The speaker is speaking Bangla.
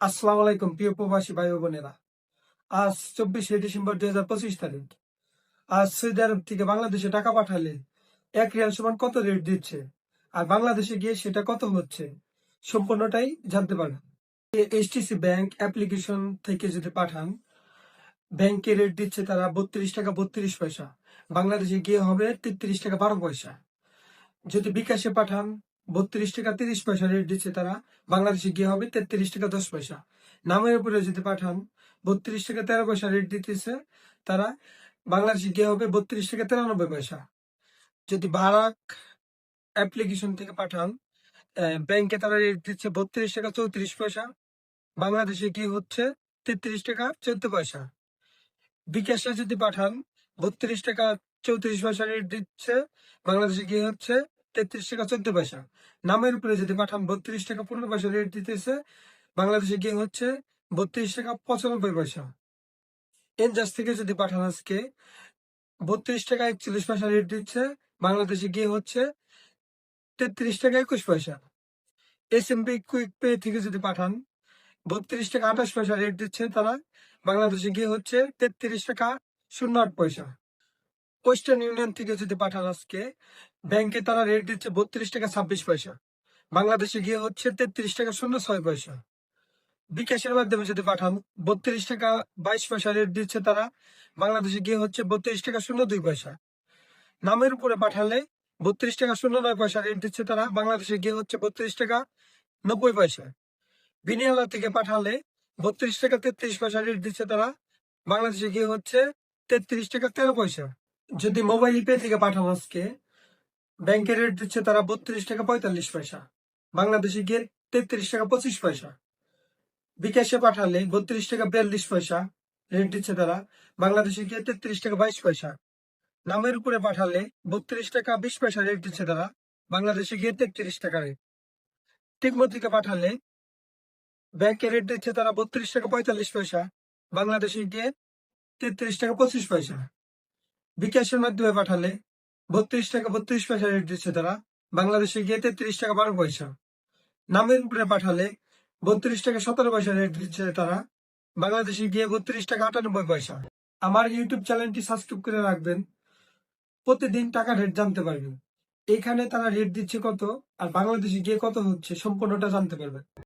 আসসালামু আলাইকুম প্রিয় প্রবাসী ভাই ও বোনেরা। আজ 24শে ডিসেম্বর 2025 তারিখ। আজ সৌদি আরব থেকে বাংলাদেশে টাকা পাঠালে 1 রিয়াল সমান কত রেট দিচ্ছে, আর বাংলাদেশে গিয়ে সেটা কত হচ্ছে, সম্পূর্ণটাই জানতে পারবেন। এইচটিসি ব্যাংক অ্যাপ্লিকেশন থেকে যদি পাঠান, ব্যাংকে রেট দিচ্ছে তারা 32 টাকা 32 পয়সা, বাংলাদেশে গিয়ে হবে 33 টাকা 12 পয়সা। যদি বিকাশে পাঠান, 32 টাকা 30 পয়সা রেট দিচ্ছে তারা, বাংলাদেশে গিয়ে হবে 33 টাকা 10 পয়সা। নামের উপরে যদি পাঠান, 32 টাকা 13 পয়সা রেট দিতেছে তারা, বাংলাদেশে গিয়ে হবে 32 টাকা 93 পয়সা। যদি বারাক অ্যাপ্লিকেশন থেকে পাঠান, ব্যাংকে তারা রেট দিচ্ছে 32 টাকা 34 পয়সা, বাংলাদেশে গিয়ে হচ্ছে 33 টাকা 14 পয়সা। বিকাশে যদি পাঠান, 32 টাকা 34 পয়সা রেট দিচ্ছে, বাংলাদেশে গিয়ে হচ্ছে 33 টাকা 14 পয়সা। নামের উপরে যদি পাঠান, 32 টাকা 15 পয়সা রেট দিতেছে, বাংলাদেশে গিয়ে হচ্ছে 32 টাকা 95 পয়সা। এনজাস থেকে যদি পাঠান আজকে, 32 টাকা 41 পয়সা রেট দিচ্ছে, বাংলাদেশে গিয়ে হচ্ছে 33 টাকা 21 পয়সা। এসএমবি কুইক পে থেকে যদি পাঠান, 32 টাকা 28 পয়সা রেট দিচ্ছে তারা, বাংলাদেশে গিয়ে হচ্ছে 33 টাকা 08 পয়সা। ওয়েস্টার্ন ইউনিয়ন থেকে যদি পাঠান আজকে, ব্যাংকে তারা রেট দিচ্ছে 32 টাকা 26 পয়সা, বাংলাদেশে গিয়ে হচ্ছে 33 টাকা 06 পয়সা। বিকাশের মাধ্যমে যদি পাঠান, 32 টাকা 22 পয়সা রেট দিচ্ছে তারা, বাংলাদেশে গিয়ে হচ্ছে 32 টাকা 02 পয়সা। নামের উপরে পাঠালে 32 টাকা 09 পয়সা রেট দিচ্ছে তারা, বাংলাদেশে গিয়ে হচ্ছে 32 টাকা 90 পয়সা। বিনিয়ালা থেকে পাঠালে 32 টাকা 33 পয়সা রেট দিচ্ছে তারা, বাংলাদেশে গিয়ে হচ্ছে 33 টাকা 13 পয়সা। যদি মোবাইল পে থেকে পাঠান আজকে, ব্যাংকে রেট দিচ্ছে তারা 32 টাকা 45 পয়সা, বাংলাদেশে গিয়ে 33 টাকা 25 পয়সা। বিকাশে পাঠালে 32 টাকা 42 পয়সা রেট দিচ্ছে তারা, বাংলাদেশে গিয়ে 33 টাকা 22 পয়সা। নামের উপরে পাঠালে 32 টাকা 20 পয়সা রেট দিচ্ছে তারা, বাংলাদেশে গিয়ে 33 টাকা রেট। টিকমো থেকে পাঠালে ব্যাংকে রেট দিচ্ছে তারা 32 টাকা 45 পয়সা, বাংলাদেশে গিয়ে 33 টাকা 25 পয়সা। বিকাশের মাধ্যমে পাঠালে 32 টাকা 32 পয়সা রেট দিচ্ছে তারা, বাংলাদেশে গিয়ে 33 টাকা 12 পয়সা। নামের উপরে পাঠালে 32 টাকা 17 পয়সা রেট দিচ্ছে তারা, বাংলাদেশে গিয়ে 32 টাকা 98 পয়সা। আমার ইউটিউব চ্যানেলটি সাবস্ক্রাইব করে রাখবেন, প্রতিদিন টাকা রেট জানতে পারবেন। এখানে তারা রেট দিচ্ছে কত, আর বাংলাদেশে গিয়ে কত হচ্ছে, সম্পূর্ণটা জানতে পারবেন।